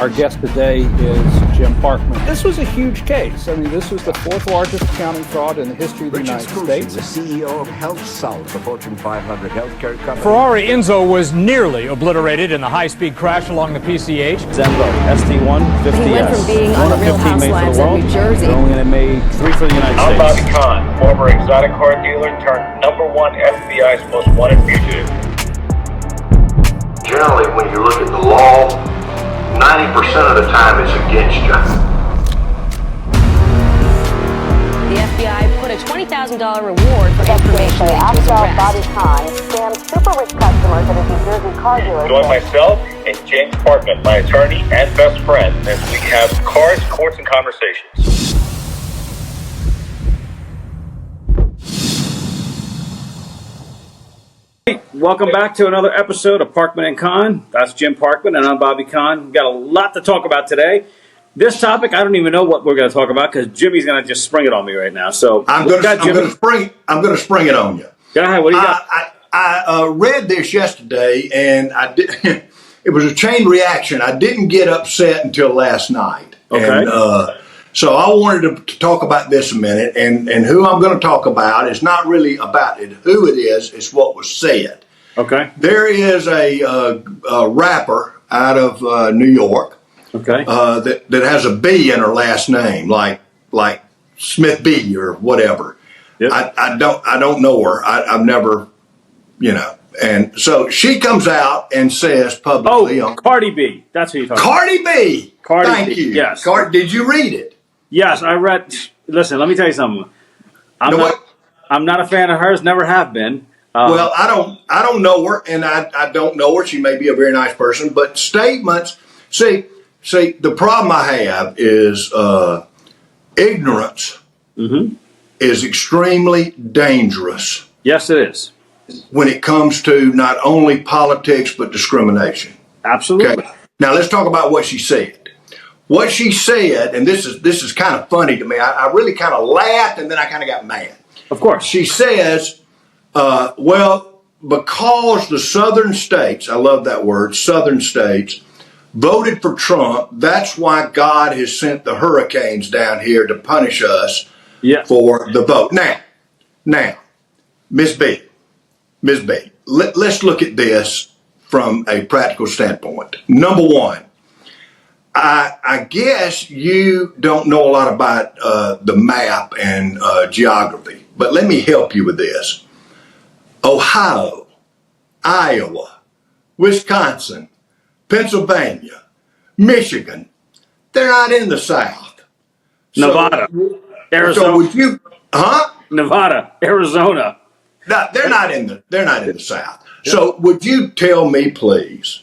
Our guest today is Jim Parkman. This was a huge case. I mean, this was the fourth largest accounting fraud in the history of the United States. The CEO of HealthSouth, the Fortune 500 healthcare company. Ferrari Enzo was nearly obliterated in the high-speed crash along the PCH. Zenvo, ST150S. He went from being on the Real Housewives of New Jersey. Only going to make 3 for the United States. I'm Parkman Khan, former exotic car dealer turned #1 FBI's most wanted fugitive. Generally, when you look at the law, 90% of the time it's against you. The FBI put a $20,000 reward for information into his arrest. Parkman Khan scammed super rich customers at a New Jersey car dealership. Join myself and James Parkman, my attorney and best friend, as we have cars, courts, and conversations. Welcome back to another episode of Parkman and Khan. That's Jim Parkman, and I'm Bobby Khan. We've got a lot to talk about today. This topic, I don't even know what we're going to talk about because Jimmy's going to just spring it on me right now. So I'm going to spring it on you. Go ahead. What do you got? I read this yesterday, and I did. It was a chain reaction. I didn't get upset until last night. Okay. And, so I wanted to talk about this a minute, and who I'm going to talk about is not really about it, who it is, it's what was said. Okay. There is a rapper out of New York. Okay. That has a B in her last name, like Smith B or whatever. Yep. I don't know her. I've never, and so she comes out and says publicly. Oh, CARDI B. That's who you're talking CARDI B. CARDI Thank B. you. Yes. Did you read it? Yes, I read. Listen, let me tell you something. I'm not a fan of hers. Never have been. Well, I don't know her, and I don't know her. She may be a very nice person, but statements. See, the problem I have is ignorance is extremely dangerous. Yes, it is. When it comes to not only politics but discrimination. Absolutely. Okay. Now let's talk about what she said. What she said, and this is kind of funny to me. I really kind of laughed and then I kind of got mad. Of course. She says, well, because the southern states, I love that word, southern states, voted for Trump, that's why God has sent the hurricanes down here to punish us for the vote. Now, Ms. B, let's look at this from a practical standpoint. Number one, I guess you don't know a lot about the map and geography, but let me help you with this. Ohio, Iowa, Wisconsin, Pennsylvania, Michigan, they're not in the South. Nevada, Arizona. So would you, Nevada, Arizona. No, they're not in the South. Yep. So would you tell me, please,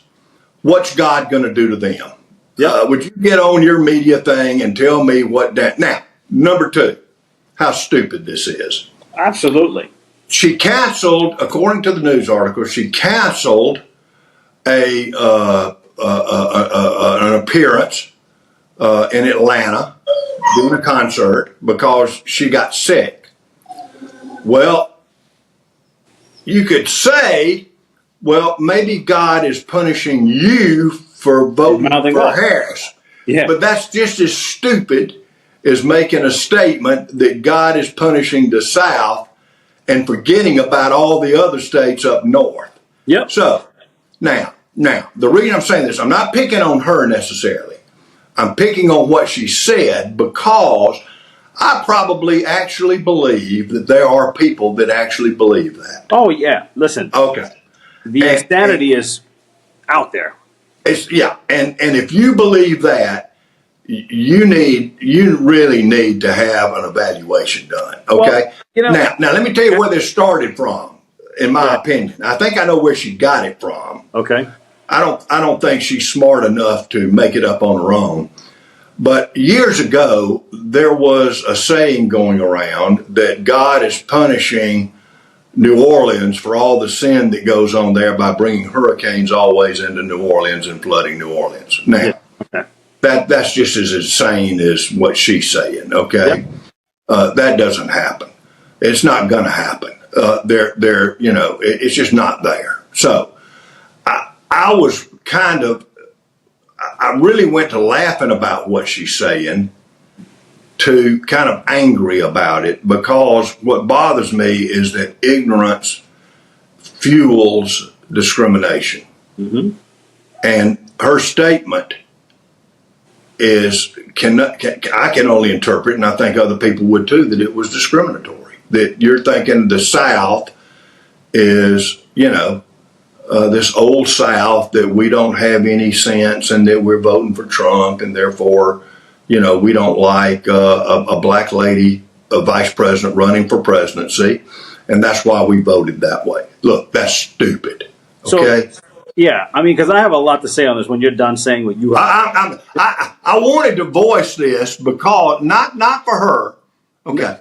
what's God going to do to them? Would you get on your media thing and tell me what that? Now, number two, how stupid this is. Absolutely. She canceled, according to the news article, she canceled an appearance in Atlanta doing a concert because she got sick. Well, you could say, well, maybe God is punishing you for voting for Harris. Yeah. But that's just as stupid as making a statement that God is punishing the South and forgetting about all the other states up north. Yep. So, now, the reason I'm saying this, I'm not picking on her necessarily. I'm picking on what she said because I probably actually believe that there are people that actually believe that. Oh, yeah. Listen. Okay. The insanity is out there. And if you believe that, you really need to have an evaluation done. Okay. Well, now let me tell you where this started from. In my opinion, I think I know where she got it from. Okay. I don't think she's smart enough to make it up on her own. But years ago, there was a saying going around that God is punishing New Orleans for all the sin that goes on there by bringing hurricanes always into New Orleans and flooding New Orleans. Now, that's just as insane as what she's saying, okay? That doesn't happen. It's not going to happen. It's just not there. So I was kind of I really went to laughing about what she's saying to kind of angry about it, because what bothers me is that ignorance fuels discrimination. Mm-hmm. And her statement is, I can only interpret, and I think other people would too, that it was discriminatory. That you're thinking the South is, this old South, that we don't have any sense and that we're voting for Trump, and therefore, we don't like a black lady, a vice president running for presidency, and that's why we voted that way. Look, that's stupid. Okay. So, yeah, I mean, because I have a lot to say on this when you're done saying what you have. I wanted to voice this because not for her, okay,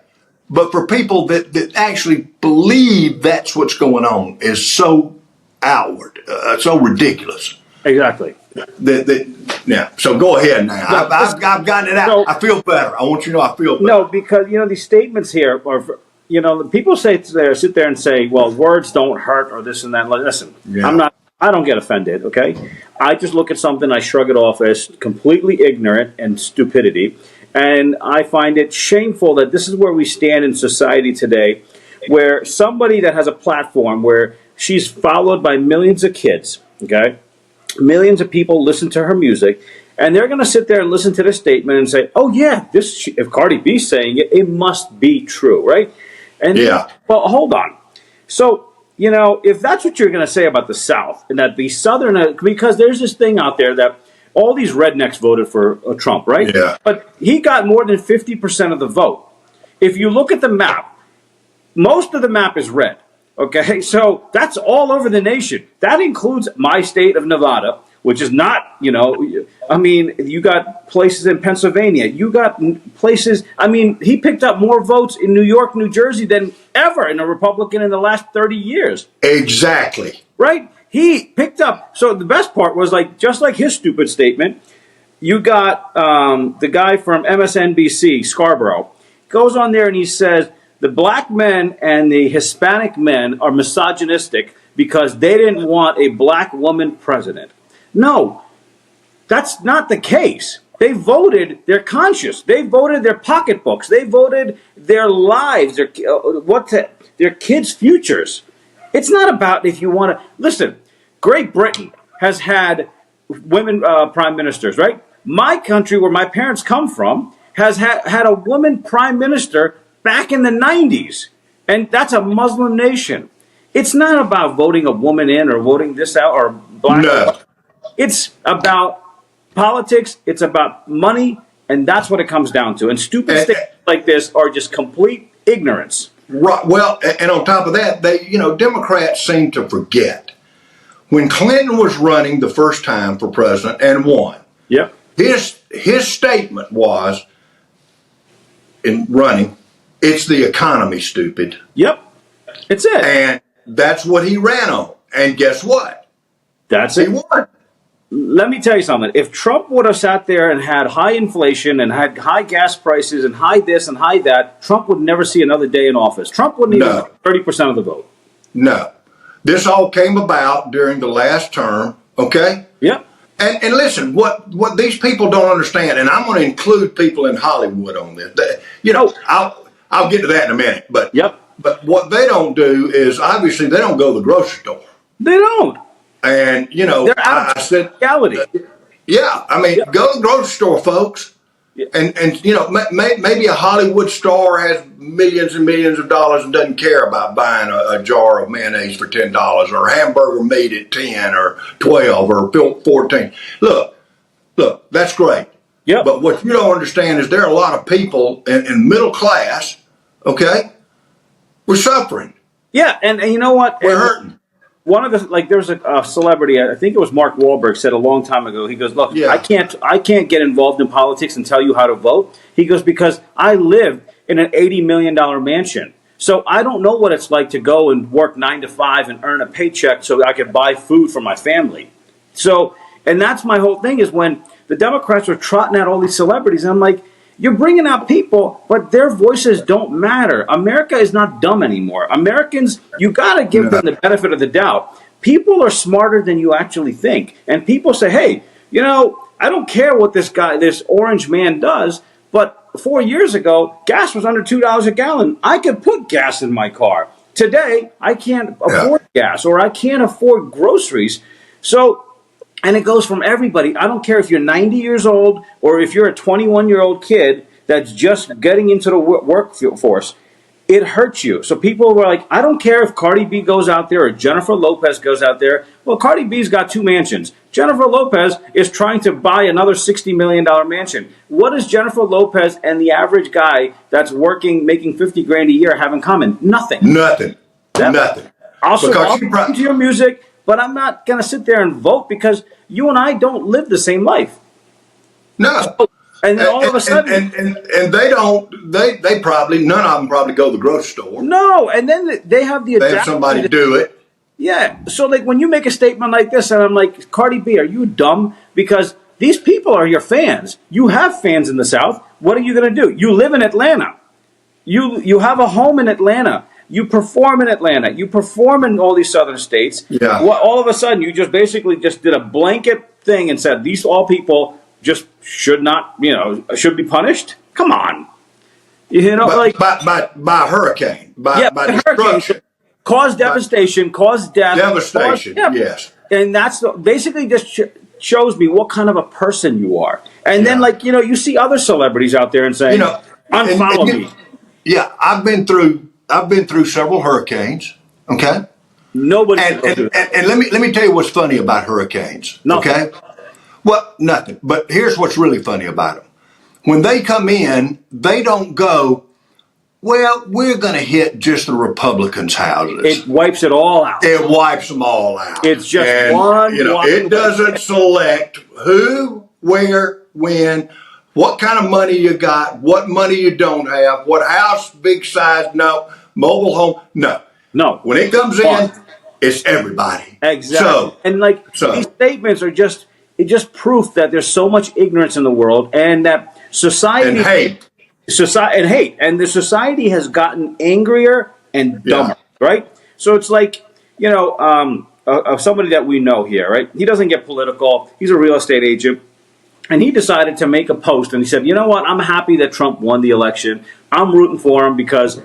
but for people that actually believe that's what's going on is so outward, so ridiculous. Exactly. So go ahead now. I've gotten it out. So, I feel better. I want you to know I feel better. No, because these statements here are, people sit there and say, well, words don't hurt or this and that. Listen, Yeah. I don't get offended, okay? I just look at something, I shrug it off as completely ignorant and stupidity, and I find it shameful that this is where we stand in society today, where somebody that has a platform where she's followed by millions of kids, okay? Millions of people listen to her music, and they're going to sit there and listen to this statement and say, oh yeah, if Cardi B's saying it, it must be true, right? And well, hold on. So, if that's what you're going to say about the South, and that the Southern, because there's this thing out there that all these rednecks voted for Trump, right? Yeah. But he got more than 50% of the vote. If you look at the map, most of the map is red, okay? So that's all over the nation. That includes my state of Nevada, which is not, you got places in Pennsylvania. You got places, he picked up more votes in New York, New Jersey than ever in a Republican in the last 30 years. Exactly. Right? He picked up, so the best part was just like his stupid statement, you got the guy from MSNBC, Scarborough, goes on there and he says, the black men and the Hispanic men are misogynistic because they didn't want a black woman president. No, that's not the case. They voted their conscience. They voted their pocketbooks. They voted their lives, their kids' futures. It's not about if you want to. Listen, Great Britain has had women prime ministers, right? My country, where my parents come from, has had a woman prime minister back in the 90s. And that's a Muslim nation. It's not about voting a woman in or voting this out or black. No. It's about politics. It's about money. And that's what it comes down to. And stupid statements like this are just complete ignorance. Right. Well, and on top of that, Democrats seem to forget. When Clinton was running the first time for president and won, yep, his statement was, in running, it's the economy, stupid. Yep. It's it. And that's what he ran on. And guess what? That's he it. won. Let me tell you something. If Trump would have sat there and had high inflation and had high gas prices and high this and high that, Trump would never see another day in office. Trump wouldn't even get 30% of the vote. No. This all came about during the last term, okay? Yep. And listen, what these people don't understand, and I'm going to include people in Hollywood on this. I'll get to that in a minute. But But what they don't do is, obviously, they don't go to the grocery store. They don't. And, they're out of reality. Yeah, go to the grocery store, folks. Yeah. And maybe a Hollywood star has millions and millions of dollars and doesn't care about buying a jar of mayonnaise for $10 or a hamburger meat at 10 or 12 or 14. Look, that's great. Yep. But what you don't understand is there are a lot of people in middle class, okay? We're suffering. Yeah, and you know what? We're hurting. One of the there's a celebrity, I think it was Mark Wahlberg, said a long time ago. He goes, "Look, I can't get involved in politics and tell you how to vote." He goes, "Because I live in an $80 million mansion, so I don't know what it's like to go and work 9 to 5 and earn a paycheck so I could buy food for my family." So, and that's my whole thing is when the Democrats are trotting out all these celebrities, and I'm like, you're bringing out people, but their voices don't matter. America is not dumb anymore. Americans, you got to give them the benefit of the doubt. People are smarter than you actually think. And people say, hey, I don't care what this orange man does, but 4 years ago, gas was under $2 a gallon. I could put gas in my car. Today, I can't afford gas, or I can't afford groceries. So, and it goes from everybody. I don't care if you're 90 years old or if you're a 21-year-old kid that's just getting into the workforce. It hurts you. So people were like, I don't care if Cardi B goes out there or Jennifer Lopez goes out there. Well, Cardi B's got 2 mansions. Jennifer Lopez is trying to buy another $60 million mansion. What does Jennifer Lopez and the average guy that's working, making $50,000 a year have in common? Nothing. Nothing. Nothing. I'll listen to your music, but I'm not going to sit there and vote because you and I don't live the same life. No. And then all of a sudden, and they don't. They probably, none of them probably go to the grocery store. No, and then they have the They have somebody do it. Yeah. So like when you make a statement like this, and I'm like, Cardi B, are you dumb? Because these people are your fans. You have fans in the South. What are you going to do? You live in Atlanta. You have a home in Atlanta. You perform in Atlanta. You perform in all these southern states. Yeah. Well, all of a sudden, you just basically just did a blanket thing and said these all people just should not, should be punished. Come on, by hurricane, by destruction, cause devastation, cause death, devastation. Yes, and that's basically just shows me what kind of a person you are. And then, you see other celebrities out there and saying, unfollow me. Yeah, I've been through several hurricanes. Okay, nobody. And let me tell you what's funny about hurricanes. Nothing. Okay. Well, nothing. But here's what's really funny about them. When they come in, they don't go, well, we're going to hit just the Republicans' houses. It wipes it all out. It wipes them all out. It's just one. It doesn't select who, where, when, what kind of money you got, what money you don't have, what house, big size, no, mobile home, no. No. When it comes in, it's everybody. Exactly. And these statements are just... It's just proof that there's so much ignorance in the world, and that society and hate, and the society has gotten angrier and dumber, right? So it's like somebody that we know here, right? He doesn't get political. He's a real estate agent, and he decided to make a post, and he said, "You know what? I'm happy that Trump won the election. I'm rooting for him because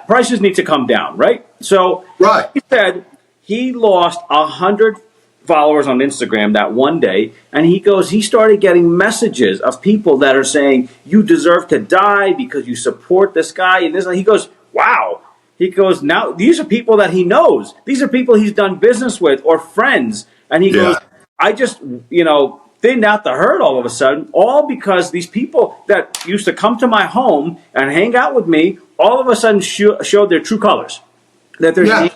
prices need to come down, right?" So he said he lost 100 followers on Instagram that one day, and he started getting messages of people that are saying, you deserve to die because you support this guy, and this. He goes, wow. He goes, now these are people that he knows. These are people he's done business with or friends. And he goes, I just, thinned out the herd all of a sudden, all because these people that used to come to my home and hang out with me, all of a sudden showed their true colors. That they're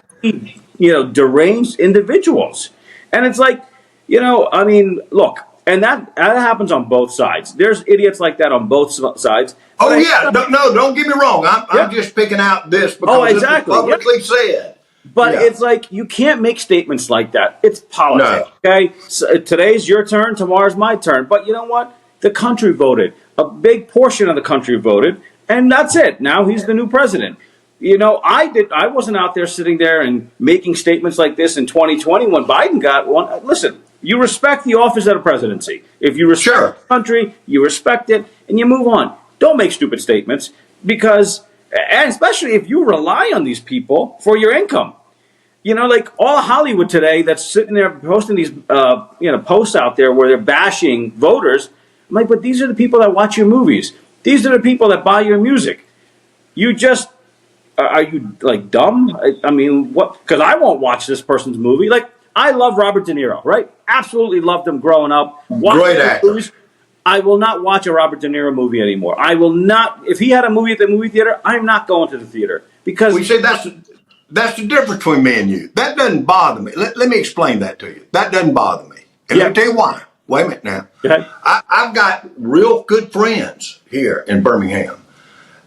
deranged individuals. And it's like, look, and that happens on both sides. There's idiots like that on both sides. Oh, yeah. No, don't get me wrong. I'm just picking out this because it's publicly said. But it's like, you can't make statements like that. It's politics, okay? So today's your turn, tomorrow's my turn. But you know what? The country voted. A big portion of the country voted, and that's it. Now he's the new president. I wasn't out there sitting there and making statements like this in 2020 when Biden got one. Listen, you respect the office of the presidency. If you respect the country, you respect it, and you move on. Don't make stupid statements and especially if you rely on these people for your income. Like all Hollywood today that's sitting there posting these, posts out there where they're bashing voters. I'm like, but these are the people that watch your movies. These are the people that buy your music. Are you dumb? I mean, what? Because I won't watch this person's movie. I love Robert De Niro, right? Absolutely loved him growing up. Great actor. I will not watch a Robert De Niro movie anymore. I will not. If he had a movie at the movie theater, I'm not going to the theater because. We say that's the difference between me and you. That doesn't bother me. Let me explain that to you. That doesn't bother me. And let me tell you why. Wait a minute now. I've got real good friends here in Birmingham.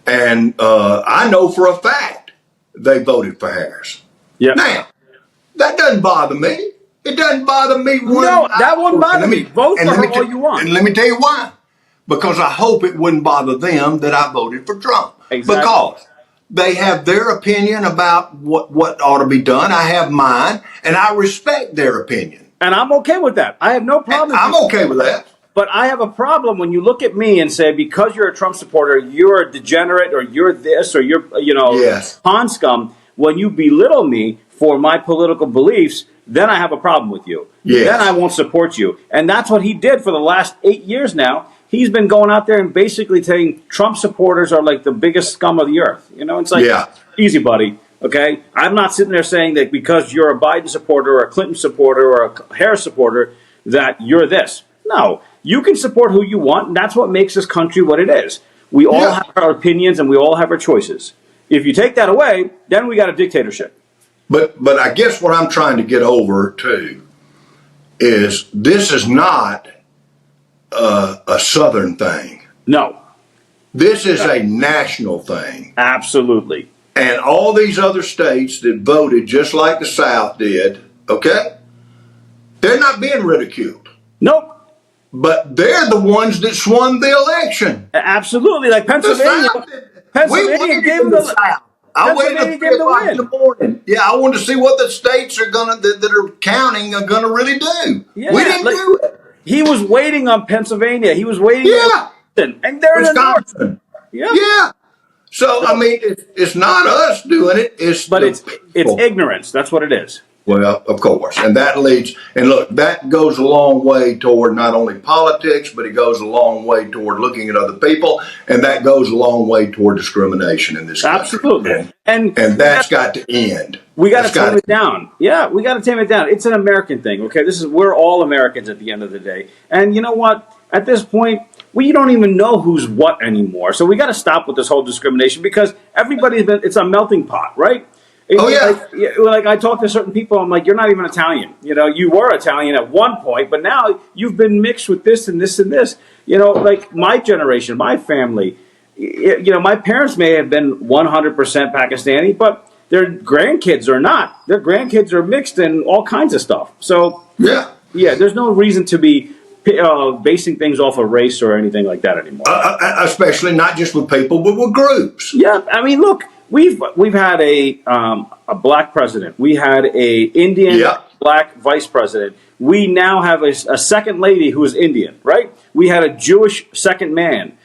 And I know for a fact they voted for Harris. Yeah. Now, that doesn't bother me. It doesn't bother me. No, that wouldn't bother me. Vote for her all you want. And let me tell you why. Because I hope it wouldn't bother them that I voted for Trump. Exactly. Because they have their opinion about what ought to be done. I have mine, and I respect their opinion. And I'm okay with that. I have no problem. I'm okay with that. But I have a problem when you look at me and say, because you're a Trump supporter, you're a degenerate, or you're this, or you're, Yes. pond scum. When you belittle me for my political beliefs, then I have a problem with you. Yes. Then I won't support you. And that's what he did for the last 8 years now. He's been going out there and basically saying Trump supporters are like the biggest scum of the earth. It's like, easy, buddy. Okay? I'm not sitting there saying that because you're a Biden supporter or a Clinton supporter or a Harris supporter that you're this. No. You can support who you want, and that's what makes this country what it is. We all have our opinions, and we all have our choices. If you take that away, then we got a dictatorship. But I guess what I'm trying to get over, too, is this is not a Southern thing. No. This is a national thing. Absolutely. And all these other states that voted just like the South did, okay, they're not being ridiculed. Nope. But they're the ones that swung the election. Absolutely. Like Pennsylvania. Pennsylvania gave them the South. I waited at 3 o'clock in the morning. Yeah, I wanted to see what the states are that are counting are gonna really do. Yeah, we didn't do it. He was waiting on Pennsylvania. He was waiting on Wisconsin. And they're Wisconsin. in the north. Yeah. So I mean, it's not us doing it. It's ignorance. That's what it is. Well, of course, and that leads, and look, that goes a long way toward not only politics, but it goes a long way toward looking at other people, and that goes a long way toward discrimination in this country. Absolutely. And that's got to end. We got to tame it down. Yeah, we got to tame it down. It's an American thing, okay? We're all Americans at the end of the day. And you know what? At this point, we don't even know who's what anymore. So we got to stop with this whole discrimination because it's a melting pot, right? Like I talk to certain people, I'm like, you're not even Italian. You were Italian at one point, but now you've been mixed with this and this and this. Like my generation, my family, my parents may have been 100% Pakistani, but their grandkids are not. Their grandkids are mixed and all kinds of stuff. So, there's no reason to be basing things off of race or anything like that anymore. Especially not just with people, but with groups. Yeah, I mean, look. We've had a black president. We had a Indian black vice president. We now have a second lady who is Indian, right? We had a Jewish second man.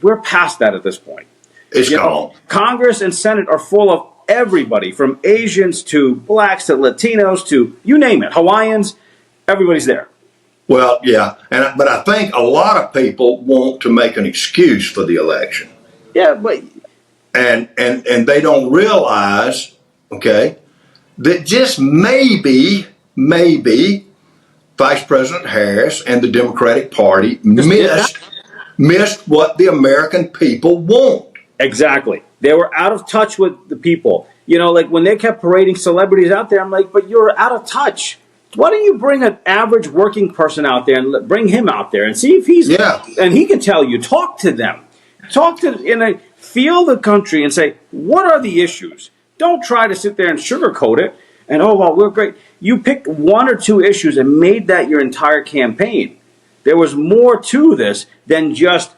We're past that at this point. It's gone. Congress and Senate are full of everybody, from Asians to blacks to Latinos to you name it, Hawaiians. Everybody's there. Well, yeah, but I think a lot of people want to make an excuse for the election. Yeah, but. And they don't realize, okay, that just maybe Vice President Harris and the Democratic Party missed what the American people want. Exactly. They were out of touch with the people. Like when they kept parading celebrities out there, I'm like, but you're out of touch. Why don't you bring an average working person out there and bring him out there and see if he's and he can tell you, talk to them. Feel the country and say, what are the issues? Don't try to sit there and sugarcoat it and, we're great. You picked one or two issues and made that your entire campaign. There was more to this than just,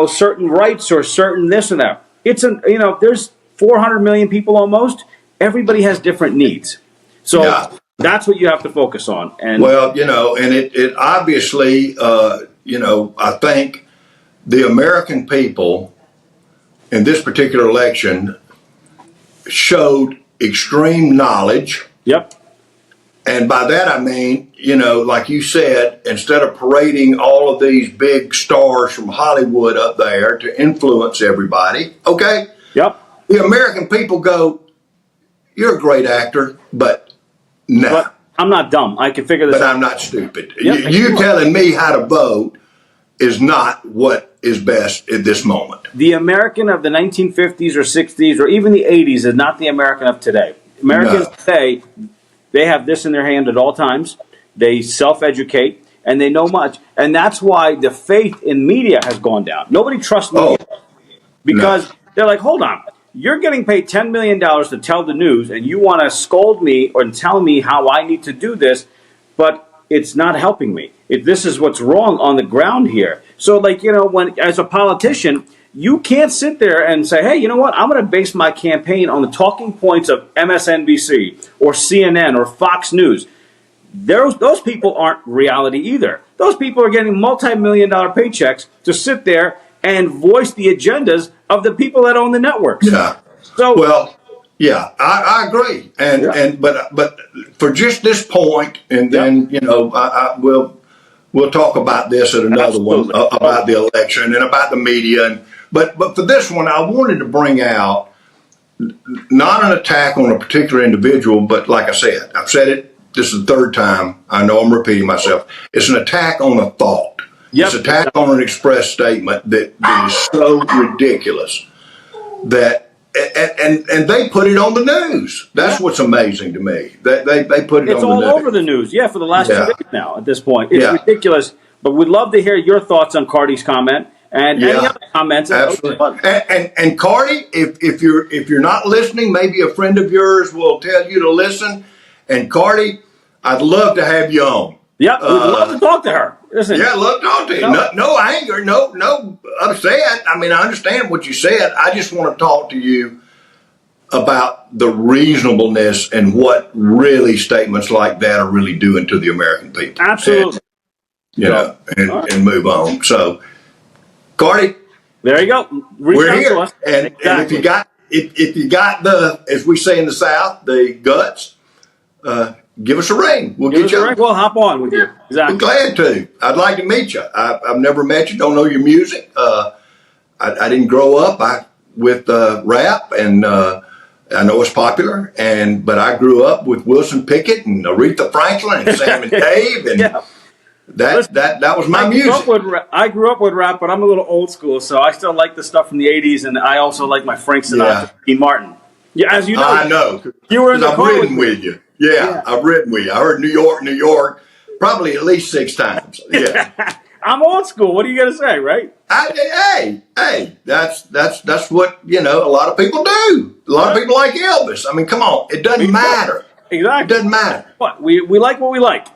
certain rights or certain this and that. There's 400 million people almost. Everybody has different needs. So that's what you have to focus on. And it obviously, I think the American people in this particular election showed extreme knowledge. Yep. And by that I mean, like you said, instead of parading all of these big stars from Hollywood up there to influence everybody, okay? Yep. The American people go, you're a great actor, but no. But I'm not dumb. I can figure this out. But I'm not stupid. Yep. You telling me how to vote is not what is best at this moment. The American of the 1950s or 60s or even the 80s is not the American of today. Americans today, they have this in their hand at all times. They self-educate and they know much. And that's why the faith in media has gone down. Nobody trusts media because they're like, hold on. You're getting paid $10 million to tell the news and you want to scold me or tell me how I need to do this, but it's not helping me. This is what's wrong on the ground here. So, when as a politician, you can't sit there and say, hey, you know what? I'm going to base my campaign on the talking points of MSNBC or CNN or Fox News. Those people aren't reality either. Those people are getting multi-million-dollar paychecks to sit there and voice the agendas of the people that own the networks. Yeah. So, Well, yeah, I agree. But for just this point, and then, we'll talk about this at another one, about the election and about the media. But for this one, I wanted to bring out not an attack on a particular individual, but like I said, I've said it, this is the third time. I know I'm repeating myself. It's an attack on a thought. Yep. It's an attack on an express statement that is so ridiculous that, and they put it on the news. That's what's amazing to me. They put it on the news. It's all over the news. Yeah, for the last 2 days now at this point. It's ridiculous. But we'd love to hear your thoughts on Cardi's comment and any other comments. Absolutely. And Cardi, if you're not listening, maybe a friend of yours will tell you to listen. And Cardi, I'd love to have you on. Yeah, we'd love to talk to her. Listen, yeah, love to talk to you. No anger, no upset. I mean, I understand what you said. I just want to talk to you about the reasonableness and what really statements like that are really doing to the American people. Absolutely. And move on. So, Cardi, there you go. We're here. And if you got the, as we say in the South, the guts, give us a ring. We'll get you. We'll hop on with you. Exactly. I'm glad to. I'd like to meet you. I've never met you. Don't know your music. I didn't grow up with rap, and I know it's popular. But I grew up with Wilson Pickett and Aretha Franklin and Sam and Dave, and that was my music. I grew up with rap, but I'm a little old school, so I still like the stuff from the '80s, and I also like my Frank Sinatra, Dean Martin. Yeah, as you know, I know. You were in the car with you. Yeah, I've ridden with you. I heard New York, probably at least 6 times. Yeah, I'm old school. What are you gonna say, right? Hey, that's what a lot of people do. A lot of people like Elvis. I mean, come on, it doesn't matter. Exactly, it doesn't matter. What we like what we like.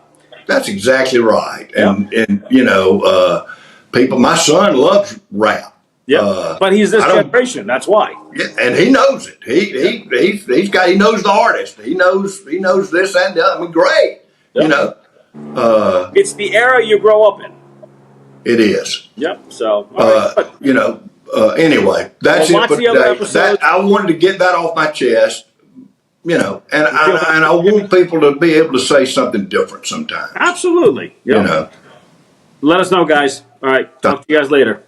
That's exactly right. And people. My son loves rap. Yeah, but he's this generation. That's why. Yeah, and he knows it. He knows the artist. He knows this and that. I mean, great. Yep. It's the era you grow up in. It is. Yep. So anyway, that's it for today. I wanted to get that off my chest. And I want people to be able to say something different sometimes. Absolutely. Yep. Let us know, guys. All right. Talk to you guys later.